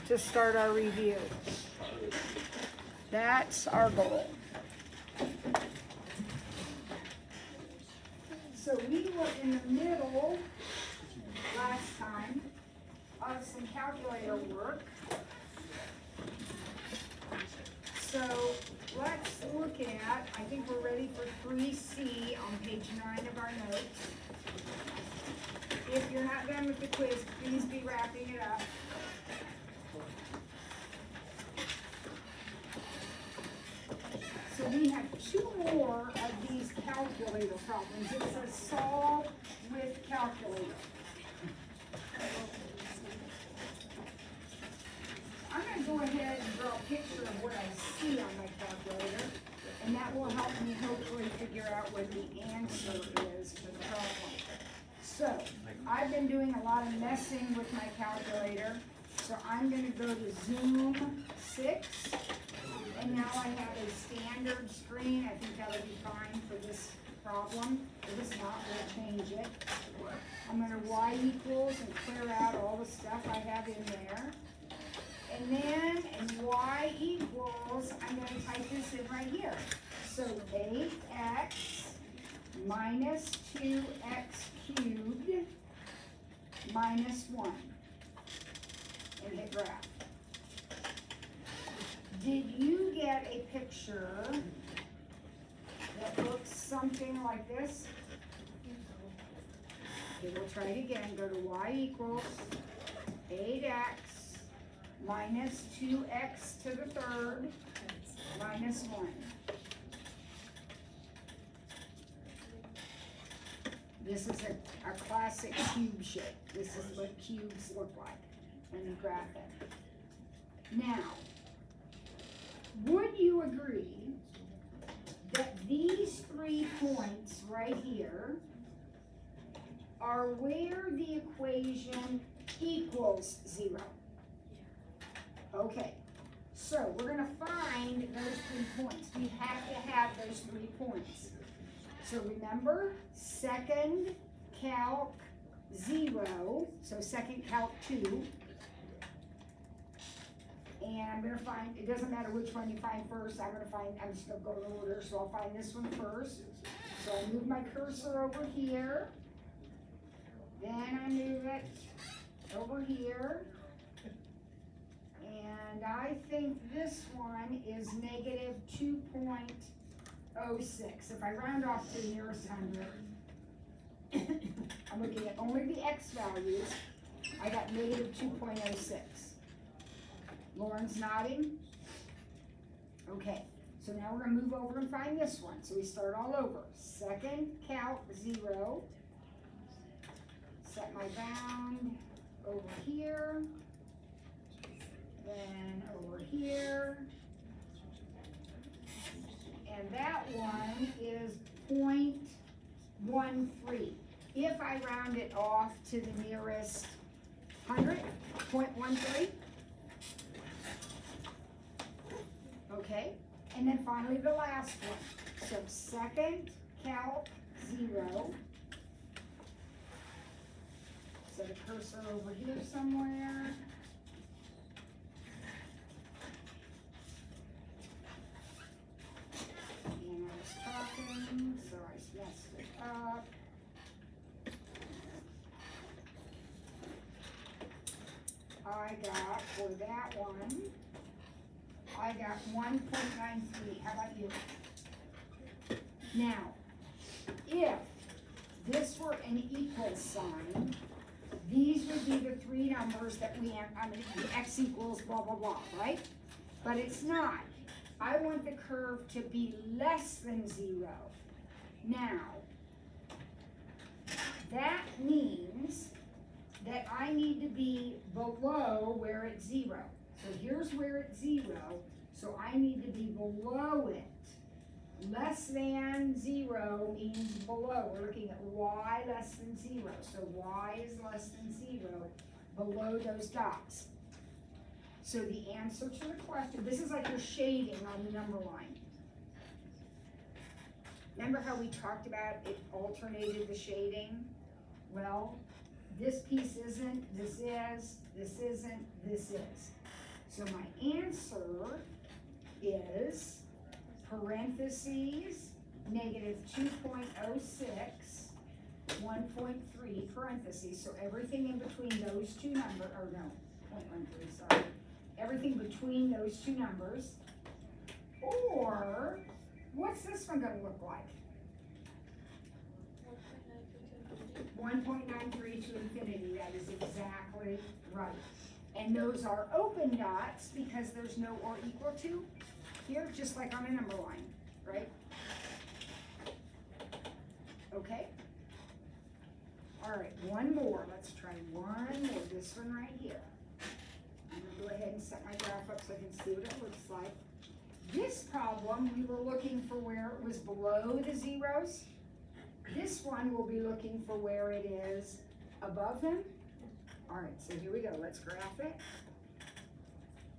to start our review. That's our goal. So we were in the middle last time of some calculator work. So let's look at, I think we're ready for 3C on page 9 of our notes. If you're not done with the quiz, please be wrapping it up. So we have 2 more of these calculator problems. It says solve with calculator. I'm going to go ahead and draw a picture of what I see on my calculator, and that will help me hopefully figure out what the answer is to the problem. So, I've been doing a lot of messing with my calculator, so I'm going to go to Zoom 6, and now I have a standard screen. I think that'll be fine for this problem. If it's not, we'll change it. I'm going to Y equals and clear out all the stuff I have in there. And then in Y equals, I'm going to type this in right here. So 8x minus 2x cubed minus 1. And hit graph. Did you get a picture that looks something like this? Okay, we'll try it again. Go to Y equals 8x minus 2x to the third minus 1. This is a classic cube shape. This is what cubes look like when you graph it. Now, would you agree that these 3 points right here are where the equation equals 0? Okay, so we're going to find those 3 points. We have to have those 3 points. So remember, second calc 0, so second calc 2. And I'm going to find, it doesn't matter which one you find first, I'm just going to go in order, so I'll find this one first. So I move my cursor over here. Then I move it over here. And I think this one is negative 2.06. If I round off to the nearest hundred, I'm looking at only the x values. I got negative 2.06. Lauren's nodding. Okay, so now we're going to move over and find this one. So we start all over. Second calc 0. Set my bound over here. Then over here. And that one is 0.13. If I round it off to the nearest 100, 0.13. Okay, and then finally the last one. So second calc 0. Set a cursor over here somewhere. And I was talking, so I messed it up. I got, for that one, I got 1.93. How about you? Now, if this were an equal sign, these would be the 3 numbers that the x equals blah, blah, blah, right? But it's not. I want the curve to be less than 0. Now, that means that I need to be below where it's 0. So here's where it's 0, so I need to be below it. Less than 0 means below. We're looking at y less than 0. So y is less than 0 below those dots. So the answer to the question, this is like your shading on the number line. Remember how we talked about it alternated the shading? Well, this piece isn't, this is, this isn't, this is. So my answer is parentheses, negative 2.06, 1.3 parentheses. So everything in between those two numbers, or no, 0.13, sorry. Everything between those two numbers. Or, what's this one gonna look like? 1.93 to infinity, that is exactly right. And those are open dots because there's no or equal to here, just like on a number line, right? Okay? All right, one more. Let's try one more. This one right here. I'm gonna go ahead and set my graph up so I can see what it looks like. This problem, we were looking for where it was below the zeros. This one will be looking for where it is above them. All right, so here we go. Let's graph it.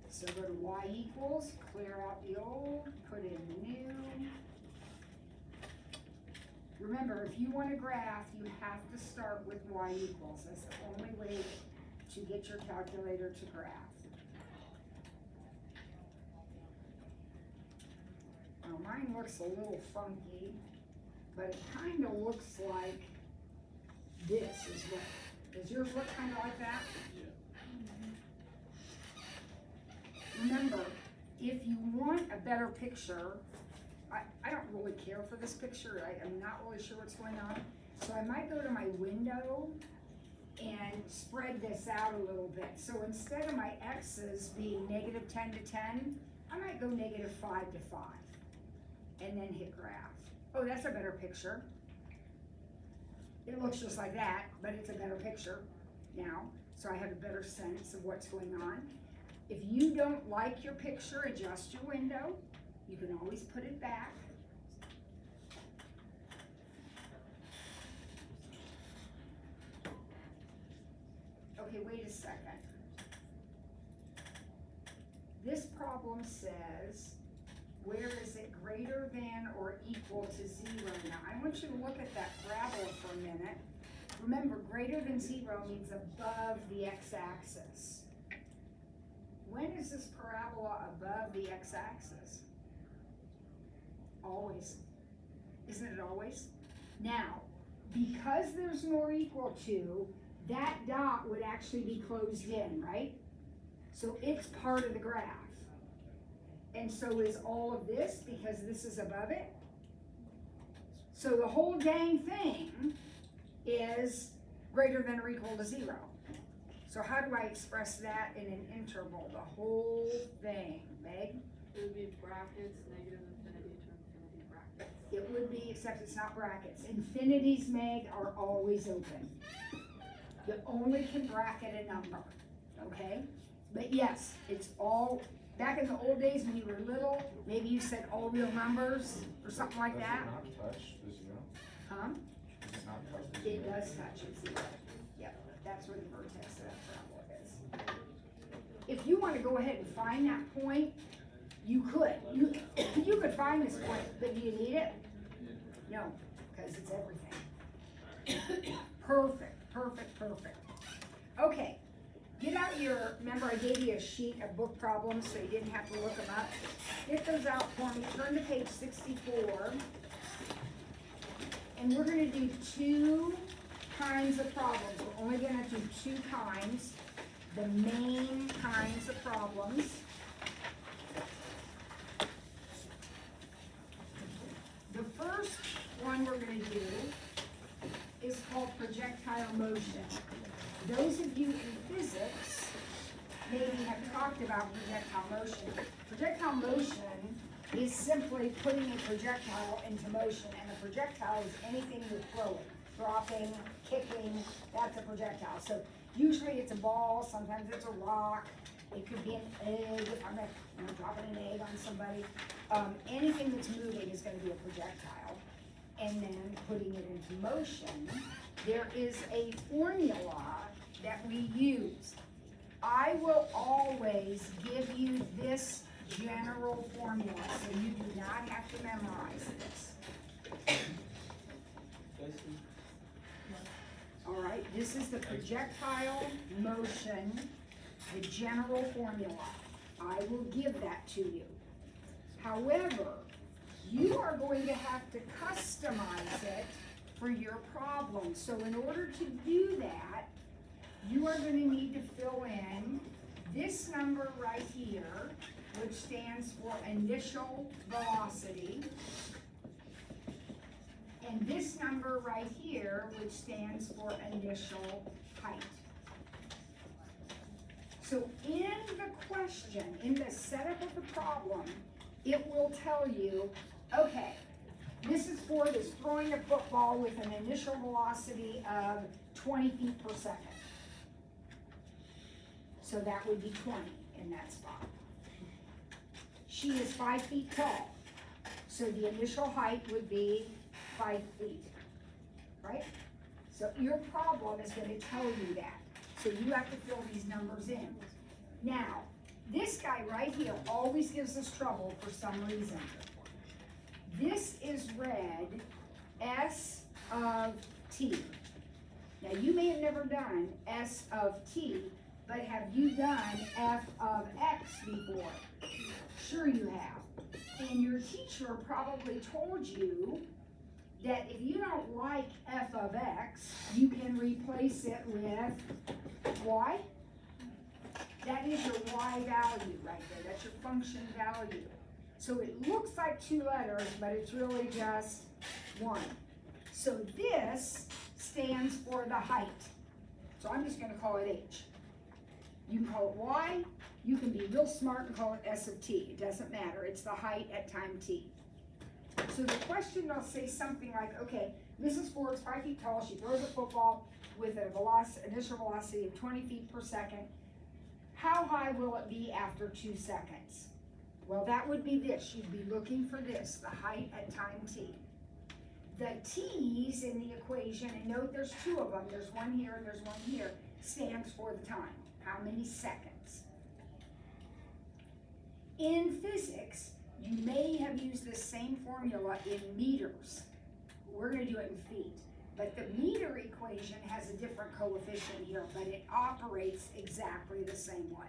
So go to y equals, clear out the old, put in the new. Remember, if you want to graph, you have to start with y equals. That's the only way to get your calculator to graph. Now mine looks a little funky, but it kind of looks like this as well. Does yours look kind of like that? Yeah. Remember, if you want a better picture, I don't really care for this picture. I'm not really sure what's going on. So I might go to my window and spread this out a little bit. So instead of my x's being negative 10 to 10, I might go negative 5 to 5. And then hit graph. Oh, that's a better picture. It looks just like that, but it's a better picture now. So I have a better sense of what's going on. If you don't like your picture, adjust your window. You can always put it back. Okay, wait a second. This problem says, where is it greater than or equal to 0? Now, I want you to look at that parabola for a minute. Remember, greater than 0 means above the x-axis. When is this parabola above the x-axis? Always. Isn't it always? Now, because there's an or equal to, that dot would actually be closed in, right? So it's part of the graph. And so is all of this, because this is above it. So the whole dang thing is greater than or equal to 0. So how do I express that in an interval? The whole thing, Meg? It would be brackets, negative infinity to infinity brackets. It would be, except it's not brackets. Infinities, Meg, are always open. You only can bracket a number, okay? But yes, it's all, back in the old days when you were little, maybe you said all real numbers or something like that. Does it not touch the 0? Huh? Does it not touch the 0? It does touch it, 0. Yep, that's where the vertex of that parabola is. If you want to go ahead and find that point, you could. You could find this point, but do you need it? No, because it's everything. Perfect, perfect, perfect. Okay, get out your, remember I gave you a sheet of book problems so you didn't have to look them up. Get those out for me. Turn to page 64. And we're going to do 2 kinds of problems. We're only going to do 2 kinds, the main kinds of problems. The first one we're going to do is called projectile motion. Those of you in physics maybe have talked about projectile motion. Projectile motion is simply putting a projectile into motion, and a projectile is anything with throwing, dropping, kicking, that's a projectile. So usually it's a ball, sometimes it's a rock, it could be an egg, if I'm dropping an egg on somebody. Anything that's moving is going to be a projectile. And then putting it into motion, there is a formula that we use. I will always give you this general formula, so you do not have to memorize this. All right, this is the projectile motion, the general formula. I will give that to you. However, you are going to have to customize it for your problem. So in order to do that, you are going to need to fill in this number right here, which stands for initial velocity, and this number right here, which stands for initial height. So in the question, in the setup of the problem, it will tell you, okay, this is for this throwing a football with an initial velocity of 20 feet per second. So that would be 20 in that spot. She is 5 feet tall, so the initial height would be 5 feet, right? So your problem is going to tell you that. So you have to fill these numbers in. Now, this guy right here always gives us trouble for some reason. This is read S of T. Now, you may have never done S of T, but have you done F of X before? Sure you have. And your teacher probably told you that if you don't like F of X, you can replace it with Y. That is your Y value right there. That's your function value. So it looks like 2 letters, but it's really just 1. So this stands for the height. So I'm just going to call it H. You can call it Y. You can be real smart and call it S of T. It doesn't matter. It's the height at time T. So the question will say something like, okay, Mrs. Ford's 5 feet tall. She throws a football with an initial velocity of 20 feet per second. How high will it be after 2 seconds? Well, that would be this. You'd be looking for this, the height at time T. The T's in the equation, and note there's 2 of them. There's one here and there's one here, stands for the time. How many seconds? In physics, you may have used this same formula in meters. We're going to do it in feet. But the meter equation has a different coefficient here, but it operates exactly the same way.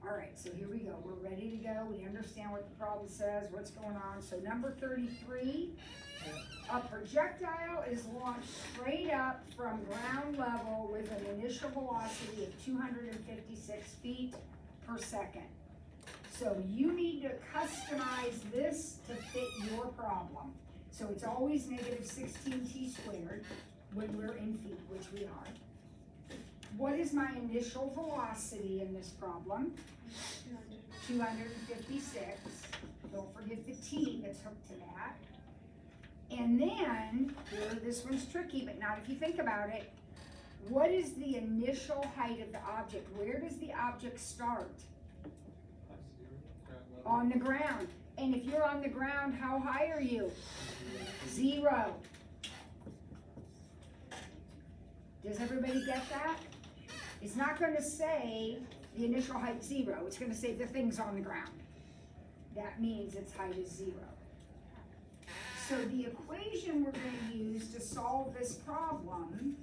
All right, so here we go. We're ready to go. We understand what the problem says, what's going on. So number 33, a projectile is launched straight up from ground level with an initial velocity of 256 feet per second. So you need to customize this to fit your problem. So it's always negative 16t squared when we're in feet, which we are. What is my initial velocity in this problem? 256. Don't forget the t that's hooked to that. And then, here, this one's tricky, but not if you think about it. What is the initial height of the object? Where does the object start? On the ground. And if you're on the ground, how high are you? 0. Does everybody get that? It's not going to say the initial height 0. It's going to say the thing's on the ground. That means its height is 0. So the equation we're going to use to solve this problem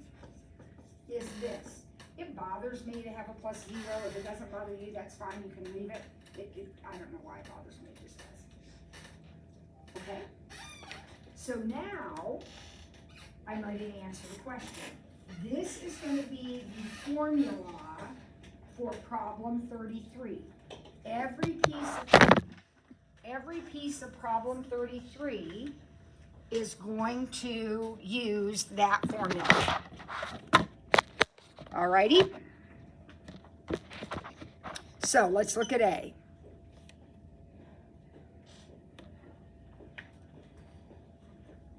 is this. It bothers me to have a plus 0. If it doesn't bother you, that's fine. You can leave it. I don't know why it bothers me. It just does. Okay? So now, I'm ready to answer the question. This is going to be the formula for problem 33. Every piece of problem 33 is going to use that formula. Alrighty? So let's look at A.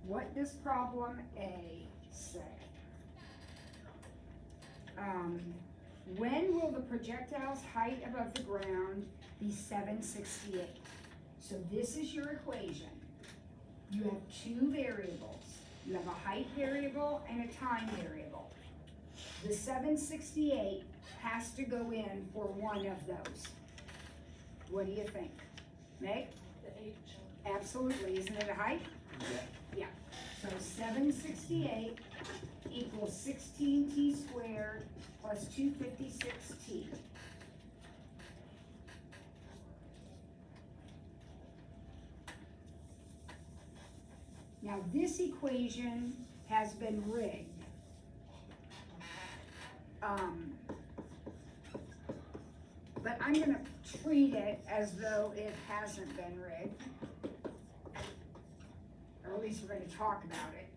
What does problem A say? When will the projectile's height above the ground be 768? So this is your equation. You have 2 variables. You have a height variable and a time variable. The 768 has to go in for one of those. What do you think? Meg? The H. Absolutely. Isn't it a height? Yeah. So 768 equals 16t squared plus 256t. Now, this equation has been rigged. But I'm gonna treat it as though it hasn't been rigged. Or at least we're gonna talk about it.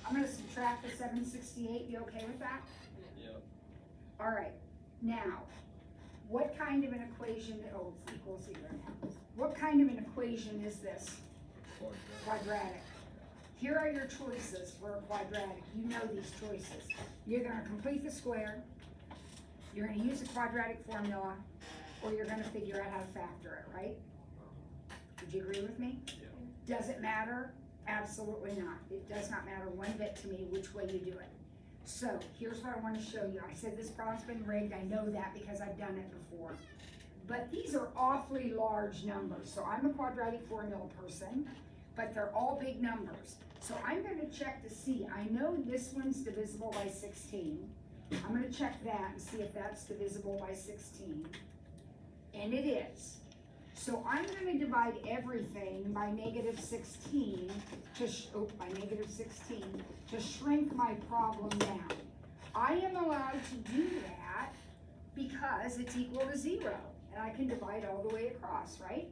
I'm gonna subtract the 768, you okay with that? Yep. All right, now, what kind of an equation, oh, it's equal 0 now. What kind of an equation is this? Quadratic. Here are your choices for a quadratic. You know these choices. You're gonna complete the square, you're gonna use a quadratic formula, or you're gonna figure out how to factor it, right? Would you agree with me? Yeah. Does it matter? Absolutely not. It does not matter one bit to me which way you do it. So, here's what I want to show you. I said this problem's been rigged. I know that because I've done it before. But these are awfully large numbers. So I'm a quadratic formula person, but they're all big numbers. So I'm going to check to see. I know this one's divisible by 16. I'm going to check that and see if that's divisible by 16. And it is. So I'm going to divide everything by negative 16 to shrink my problem down. I am allowed to do that because it's equal to 0, and I can divide all the way across, right?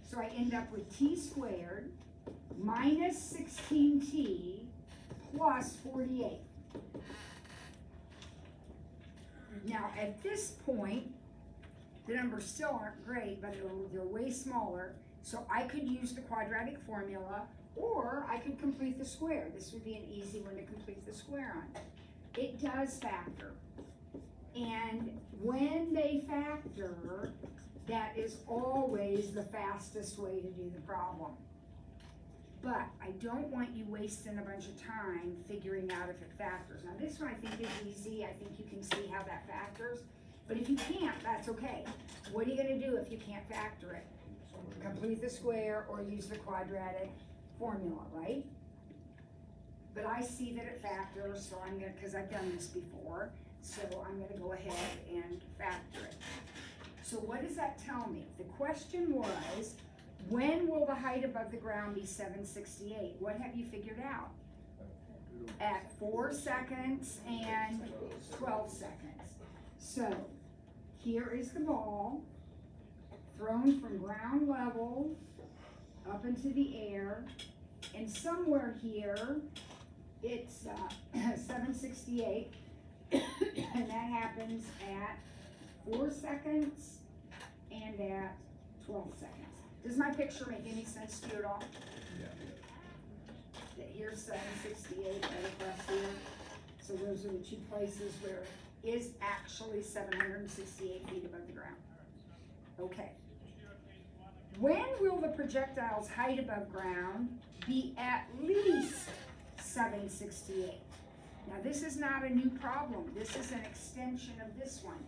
So I end up with t squared minus 16t plus 48. Now at this point, the numbers still aren't great, but they're way smaller. So I could use the quadratic formula, or I could complete the square. This would be an easy one to complete the square on. It does factor. And when they factor, that is always the fastest way to do the problem. But I don't want you wasting a bunch of time figuring out if it factors. Now this one I think is easy. I think you can see how that factors. But if you can't, that's okay. What are you gonna do if you can't factor it? Complete the square or use the quadratic formula, right? But I see that it factors, so I'm gonna, because I've done this before, so I'm gonna go ahead and factor it. So what does that tell me? The question was, when will the height above the ground be 768? What have you figured out? At 4 seconds and 12 seconds. So, here is the ball, thrown from ground level up into the air, and somewhere here, it's 768, and that happens at 4 seconds and at 12 seconds. Does my picture make any sense to you at all? Yeah. That here's 768 right across here. So those are the two places where it is actually 768 feet above the ground. Okay. When will the projectile's height above ground be at least 768? Now this is not a new problem. This is an extension of this one.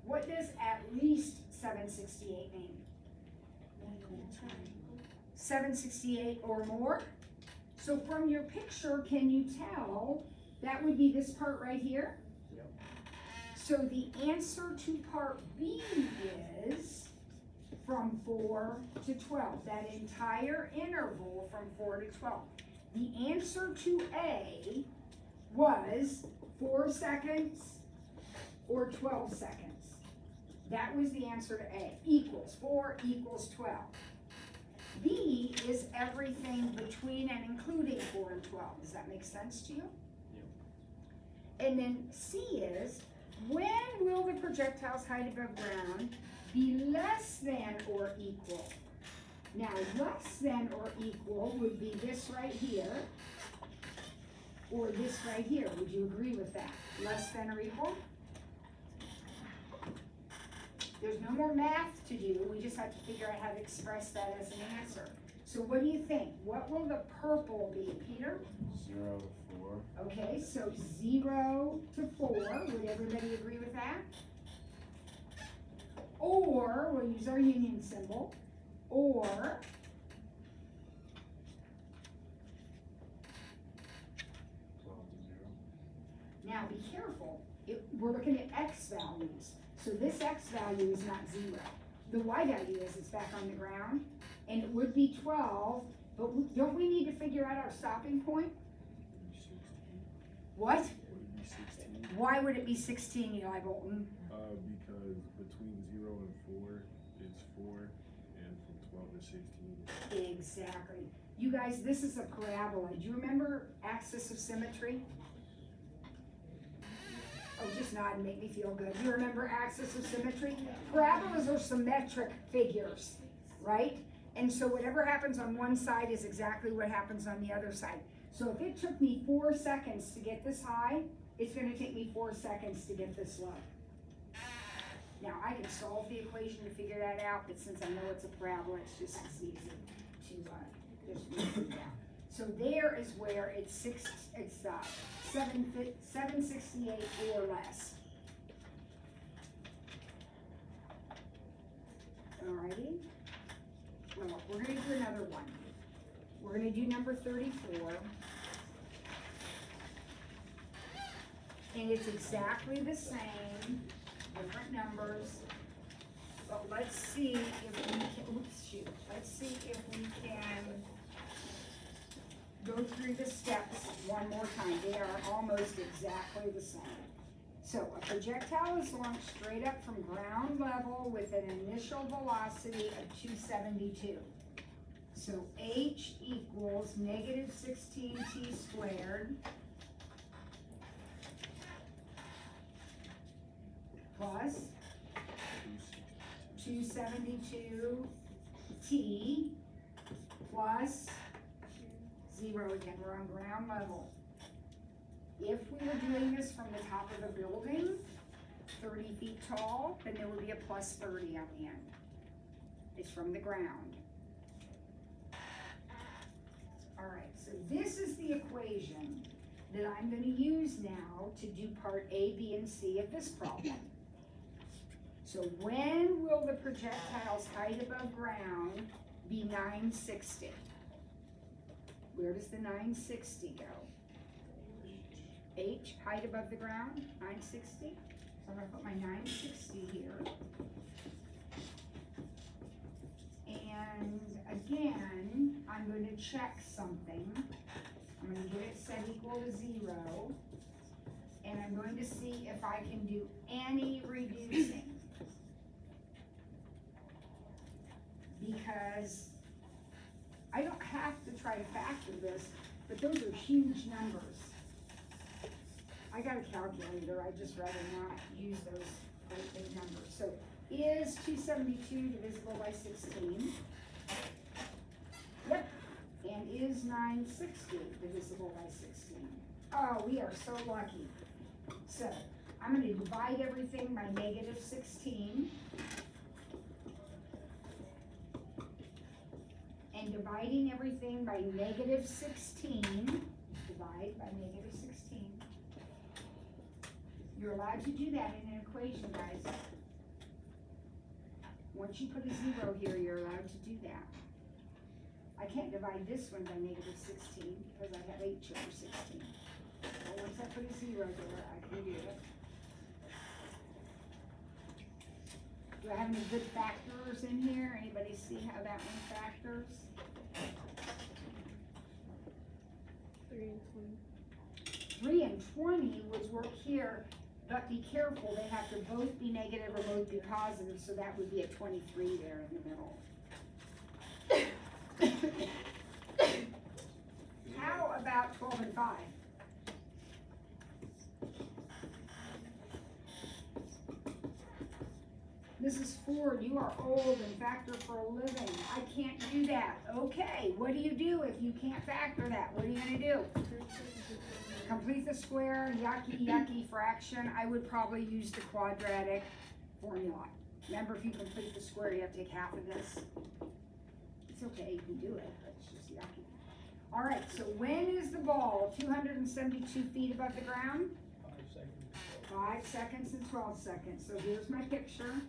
What does at least 768 mean? 768 or more? So from your picture, can you tell that would be this part right here? Yep. So the answer to part B is from 4 to 12, that entire interval from 4 to 12. The answer to A was 4 seconds or 12 seconds. That was the answer to A, equals 4 equals 12. B is everything between and including 4 and 12. Does that make sense to you? Yep. And then C is, when will the projectile's height above ground be less than or equal? Now, less than or equal would be this right here, or this right here. Would you agree with that? Less than or equal? There's no more math to do. We just have to figure out how to express that as an answer. So what do you think? What will the purple be, Peter? 0 to 4. Okay, so 0 to 4. Would everybody agree with that? Or, we'll use our union symbol, or 12 to 0. now be careful. We're looking at x values. So this x value is not 0. The y value is, it's back on the ground, and it would be 12 But don't we need to figure out our stopping point? 16. What? Would it be 16? Why would it be 16, Eli Bolton? Because between 0 and 4 is 4, and from 12 to 16 Exactly. You guys, this is a parabola. Do you remember axis of symmetry? Oh, just nod and make me feel good. Do you remember axis of symmetry? Parabolas are symmetric figures, right? And so whatever happens on one side is exactly what happens on the other side. So if it took me 4 seconds to get this high, it's gonna take me 4 seconds to get this low. Now, I can solve the equation to figure that out, but since I know it's a parabola, it's just as easy to just work it out. So there is where it's 768 or less. Alrighty. Well, we're gonna do another one. We're gonna do number 34. And it's exactly the same, different numbers. But let's see if we can, oops, shoot. Let's see if we can go through the steps one more time. They are almost exactly the same. So a projectile is launched straight up from ground level with an initial velocity of 272. So h equals negative 16t squared plus 272t plus 0 again, we're on ground level. If we were doing this from the top of a building, 30 feet tall, then there would be a plus 30 on the end. It's from the ground. All right, so this is the equation that I'm going to use now to do part A, B, and C of this problem. So when will the projectile's height above ground be 960? Where does the 960 go? H, height above the ground, 960. So I'm gonna put my 960 here. And again, I'm going to check something. I'm going to get it set equal to 0. And I'm going to see if I can do any reducing. Because I don't have to try to factor this, but those are huge numbers. I got a calculator, I'd just rather not use those great big numbers. So is 272 divisible by 16? Yep. And is 960 divisible by 16? Oh, we are so lucky. So I'm going to divide everything by negative 16. And dividing everything by negative 16, divide by negative 16. You're allowed to do that in an equation, guys. Once you put a 0 here, you're allowed to do that. I can't divide this one by negative 16 because I have h over 16. But once I put a 0 there, I can do it. Do I have any good factors in here? Anybody see how that one factors? 3 and 20. 3 and 20 would work here, but be careful, they have to both be negative or both be positive, so that would be a 23 there in the middle. How about 12 and 5? Mrs. Ford, you are old and factor for a living. I can't do that. Okay, what do you do if you can't factor that? What are you gonna do? Complete the square, yucky, yucky fraction. I would probably use the quadratic formula. Remember, if you complete the square, you have to take half of this. It's okay, you can do it, but it's just yucky. All right, so when is the ball 272 feet above the ground? 5 seconds and 12 seconds. So here's my picture.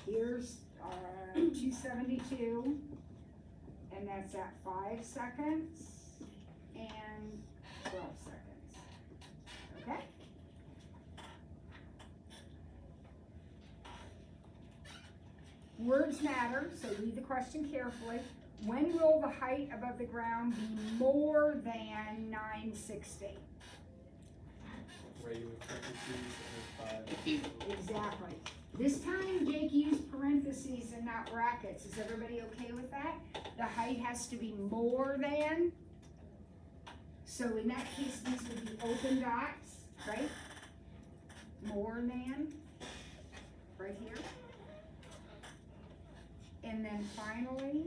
Here's 272, and that's at 5 seconds and 12 seconds. Okay? Words matter, so read the question carefully. When will the height above the ground be more than 960? Regular frequencies and 5. Exactly. This time Jake used parentheses and not brackets. Is everybody okay with that? The height has to be more than. So in that case, these would be open dots, right? More than, right here. And then finally,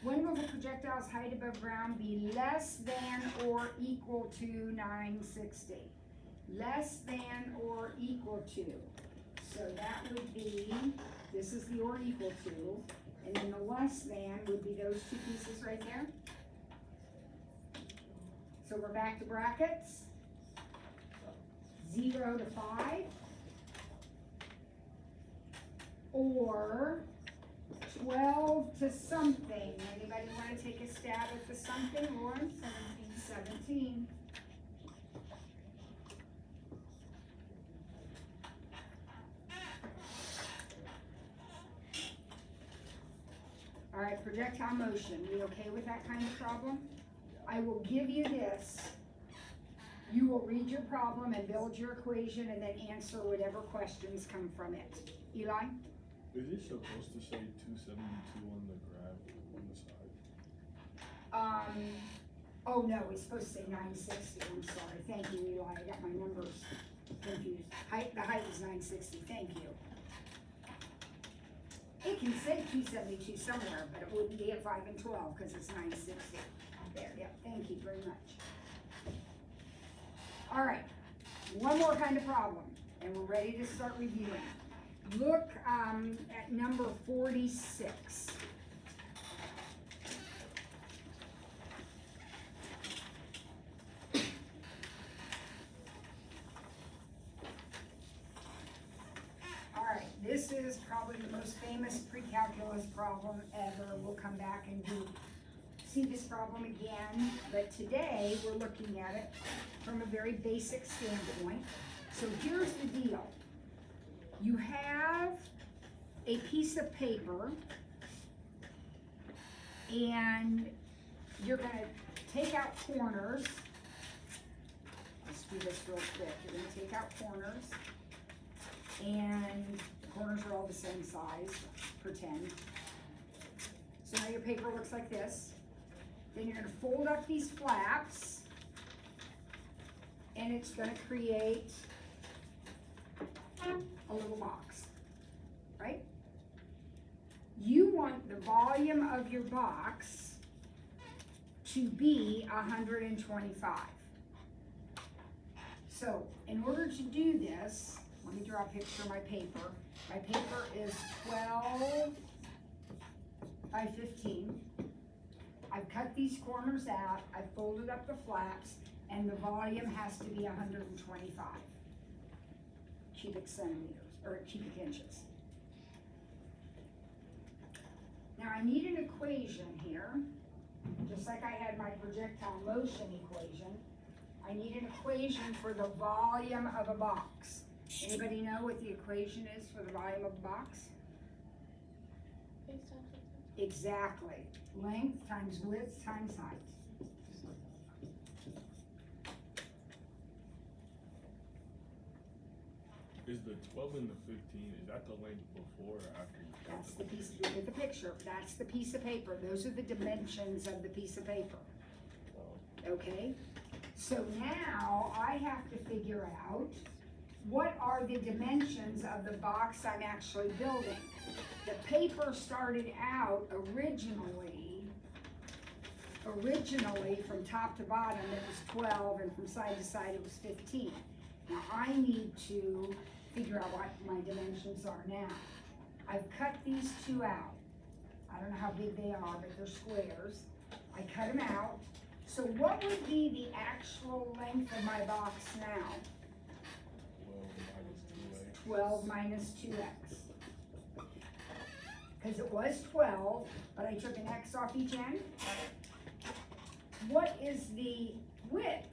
when will the projectile's height above ground be less than or equal to 960? Less than or equal to. So that would be, this is the or equal to, and then the less than would be those two pieces right there. So we're back to brackets. 0 to 5. Or 12 to something. Anybody want to take a stab at the something? Lauren? 17. All right, projectile motion. We okay with that kind of problem? I will give you this. You will read your problem and build your equation and then answer whatever questions come from it. Eli? Is it supposed to say 272 on the graph on the side? Oh no, it's supposed to say 960. I'm sorry. Thank you, Eli. I got my numbers confused. The height is 960. Thank you. It can say 272 somewhere, but it wouldn't be at 5 and 12 because it's 960. There, yep. Thank you very much. All right, one more kind of problem, and we're ready to start reviewing. Look at number 46. All right, this is probably the most famous pre-calculus problem ever. We'll come back and see this problem again, but today we're looking at it from a very basic standpoint. So here's the deal. You have a piece of paper and you're going to take out corners. Let's do this real quick. You're going to take out corners and the corners are all the same size, pretend. So now your paper looks like this. Then you're going to fold up these flaps and it's going to create a little box, right? You want the volume of your box to be 125. So in order to do this, let me draw a picture of my paper. My paper is 12 by 15. I've cut these corners out, I've folded up the flaps, and the volume has to be 125 cubic centimeters, or cubic inches. Now I need an equation here, just like I had my projectile motion equation. I need an equation for the volume of a box. Anybody know what the equation is for the volume of a box? Exactly. Length times width times height. Is the 12 and the 15, is that the length before or after you cut That's the piece, look at the picture. That's the piece of paper. Those are the dimensions of the piece of paper. Okay? So now I have to figure out what are the dimensions of the box I'm actually building. The paper started out originally from top to bottom it was 12 and from side to side it was 15. Now I need to figure out what my dimensions are now. I've cut these two out. I don't know how big they are, but they're squares. I cut them out. So what would be the actual length of my box now? 12 minus 2x. Because it was 12, but I took an x off each end. What is the width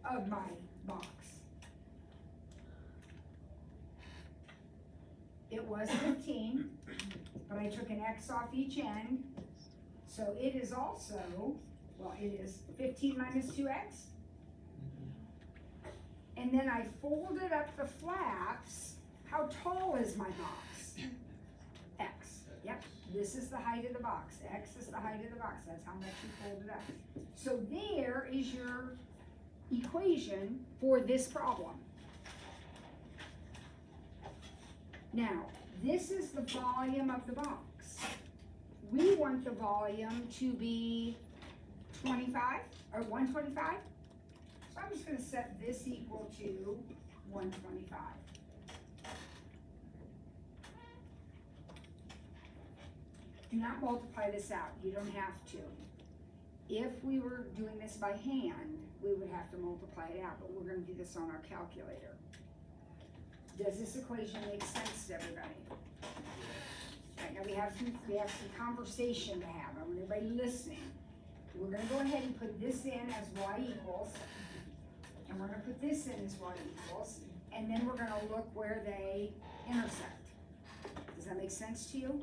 of my box? it was 15, but I took an X off each end. So it is also, well, it is 15 minus 2X. And then I folded up the flaps. How tall is my box? X. Yep, this is the height of the box. X is the height of the box. That's how much you fold it up. So there is your equation for this problem. Now, this is the volume of the box. We want the volume to be 25 or 125. So I'm just going to set this equal to 125. Do not multiply this out. You don't have to. If we were doing this by hand, we would have to multiply it out, but we're going to do this on our calculator. Does this equation make sense to everybody? Right, now we have some conversation to have. I want everybody listening. We're going to go ahead and put this in as y equals, and we're going to put this in as y equals, and then we're going to look where they intersect. Does that make sense to you?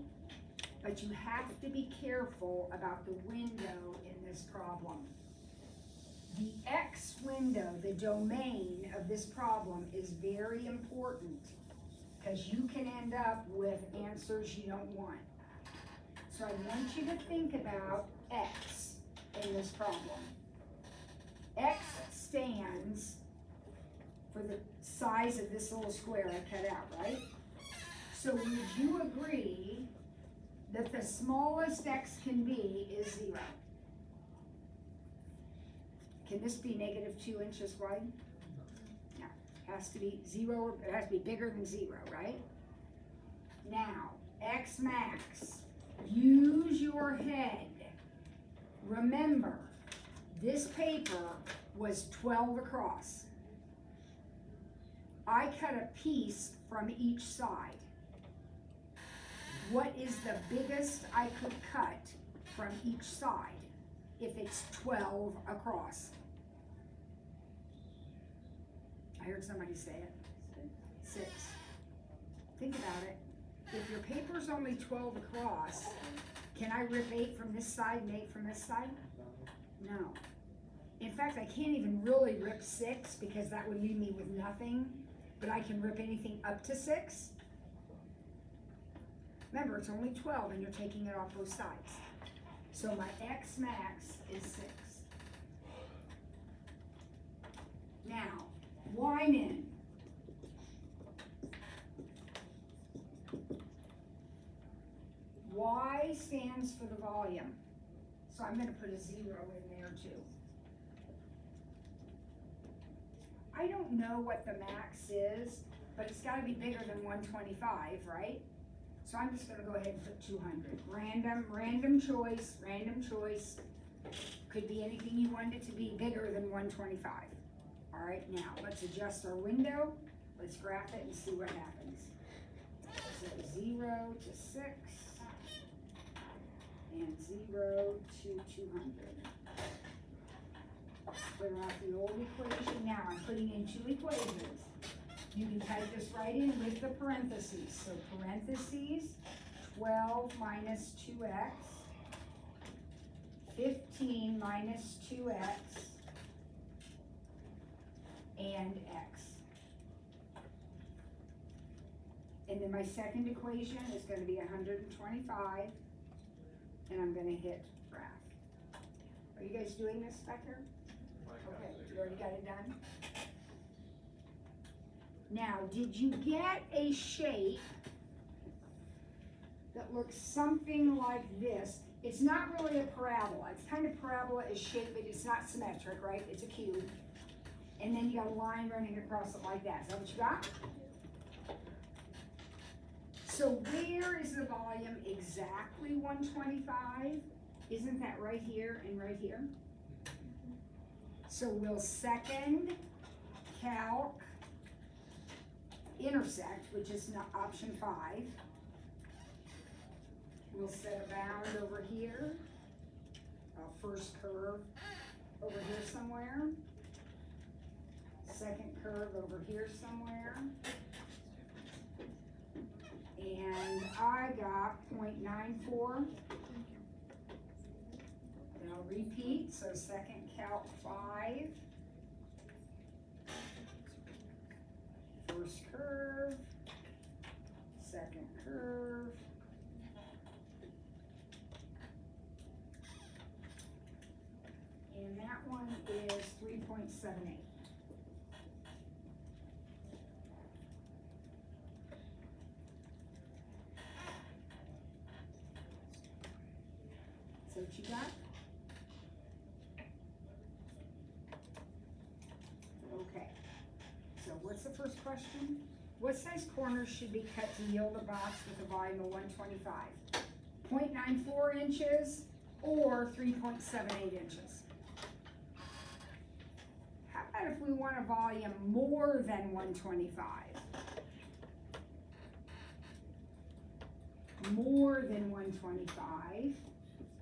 But you have to be careful about the window in this problem. The X window, the domain of this problem, is very important because you can end up with answers you don't want. So I want you to think about X in this problem. X stands for the size of this little square I cut out, right? So would you agree that the smallest X can be is 0? Can this be -2 inches wide? No, it has to be 0, it has to be bigger than 0, right? Now, X max, use your head. Remember, this paper was 12 across. I cut a piece from each side. What is the biggest I could cut from each side if it's 12 across? I heard somebody say it. 6. Think about it. If your paper's only 12 across, can I rip 8 from this side and 8 from this side? No. In fact, I can't even really rip 6 because that would leave me with nothing, but I can rip anything up to 6. Remember, it's only 12 and you're taking it off both sides. So my X max is 6. Now, Y min. Y stands for the volume. So I'm going to put a 0 in there too. I don't know what the max is, but it's got to be bigger than 125, right? So I'm just going to go ahead and put 200. Random choice. Could be anything you want it to be bigger than 125. All right, now let's adjust our window. Let's graph it and see what happens. So 0 to 6 and 0 to 200. Clear out the old equation. Now I'm putting in 2 equations. You can type this right in with the parentheses. So parentheses, 12 minus 2x, 15 minus 2x, and x. And then my second equation is going to be 125, and I'm going to hit graph. Are you guys doing this back here? Okay, you already got it done? Now, did you get a shape that looks something like this? It's not really a parabola. It's kind of parabola is shaped, but it's not symmetric, right? It's a cube. And then you got a line running across it like that. Is that what you got? So where is the volume exactly 125? Isn't that right here and right here? So we'll second calc intersect, which is not option 5. We'll set a bound over here, first curve over here somewhere, second curve over here somewhere, I got 0.94. And I'll repeat, so second calc 5. First curve, second curve. And that one is 3.78. So what you got? Okay. So what's the first question? What size corners should be cut to yield a box with a volume of 125? 0.94 inches or 3.78 inches? How about if we want a volume more than 125? More than 125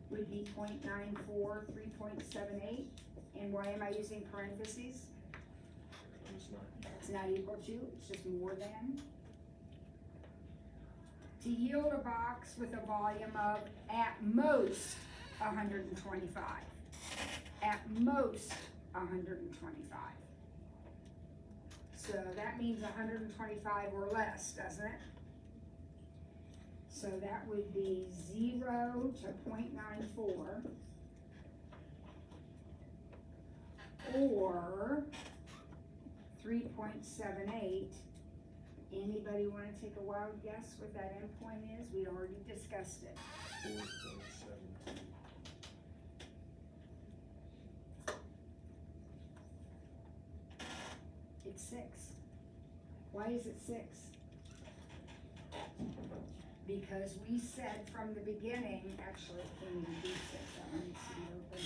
would be 0.94, 3.78. And why am I using parentheses? It's not equal to, it's just more than. To yield a box with a volume of, at most, 125. At most, 125. So that means 125 or less, doesn't it? So that would be 0 to 0.94. Or 3.78. Anybody want to take a wild guess what that endpoint is? We already discussed it. 4.7. It's 6. Why is it 6? Because we said from the beginning, actually it can't even be 6, let me see it open.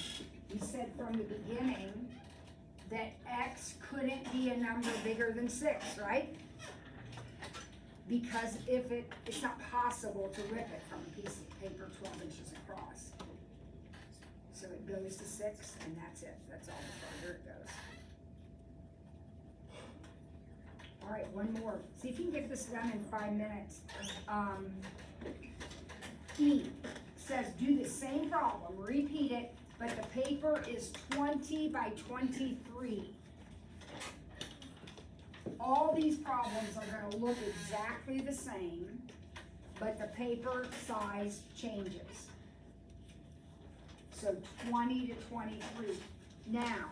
We said from the beginning that X couldn't be a number bigger than 6, right? Because if it's not possible to rip it from a piece of paper 12 inches across. So it goes to 6 and that's it, that's all the farther it goes. All right, one more. See if you can get this done in 5 minutes. E says do the same problem, repeat it, but the paper is 20 by 23. All these problems are gonna look exactly the same, but the paper size changes. So 20 to 23. Now,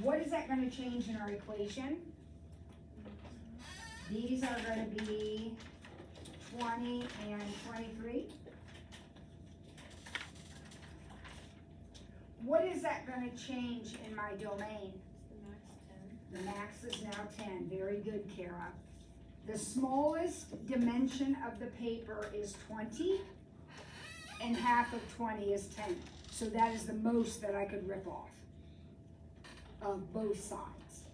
what is that gonna change in our equation? These are gonna be 20 and 23. What is that gonna change in my domain? The max is now 10. Very good, Kara. The smallest dimension of the paper is 20, and half of 20 is 10. So that is the most that I could rip off of both sides.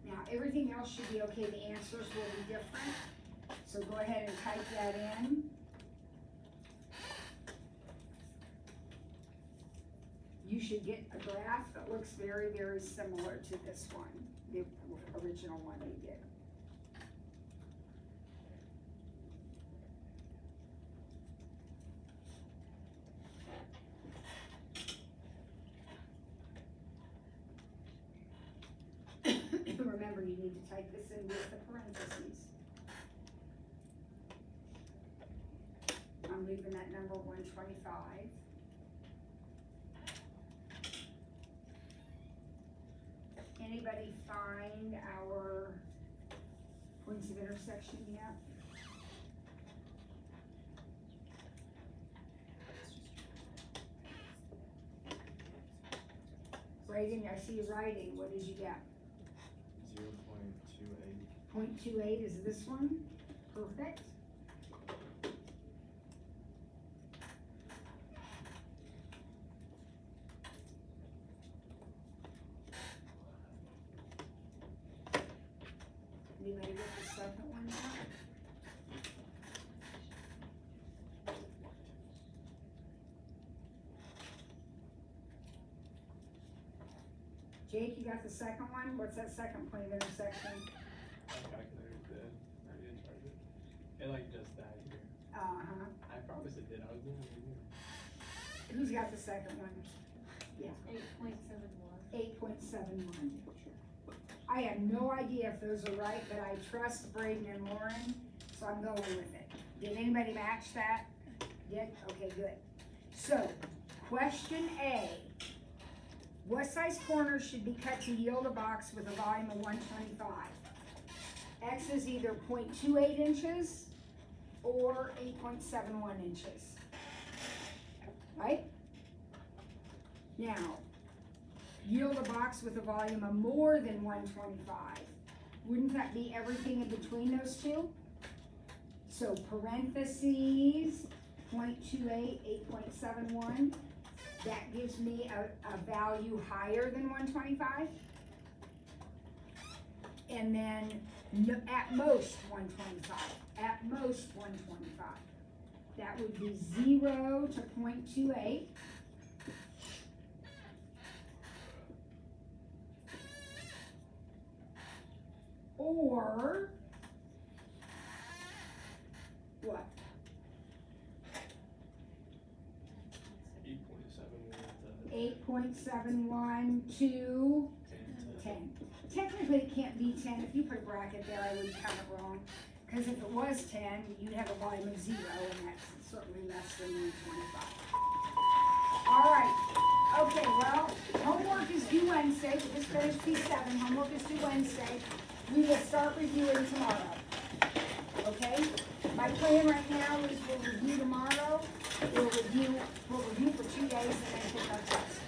Now, everything else should be okay. The answers will be different. So go ahead and type that in. You should get a graph that looks very, very similar to this one, the original one we did. Remember, you need to type this in with the parentheses. I'm leaving that number 125. Anybody find our points of intersection yet? Writing, I see you writing. What did you get? 0.28. 0.28 is this one. Perfect. Anybody get the second one now? Jake, you got the second one? What's that second point of intersection? I calculated the radius part of it. opposite did, I was doing it. Who's got the second one? Yeah, 8.71. 8.71. I have no idea if those are right, but I trust Braden and Lauren, so I'm going with it. Did anybody match that? Did? Okay, good. So, question A. What size corners should be cut to yield a box with a volume of 125? X is either 0.28 inches or 8.71 inches. Right? Now, yield a box with a volume of more than 125. Wouldn't that be everything in between those two? So parentheses, 0.28, 8.71. That gives me a value higher than 125. And then at most 125. At most 125. That would be 0 to 0.28. Or what? 8.71 to 10. Technically, it can't be 10. If you put a bracket there, I would count it wrong. Because if it was 10, you'd have a volume of 0, and that's certainly less than 125. All right. Okay, well, homework is due Wednesday. We just finished P7. Homework is due Wednesday. We will start reviewing tomorrow. Okay? My plan right now is we'll review tomorrow. We'll review for 2 days and then pick our test.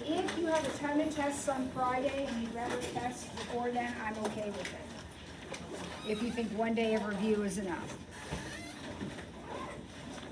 If you have a ton of tests on Friday and you'd rather test before then, I'm okay with it. If you think 1 day of review is enough.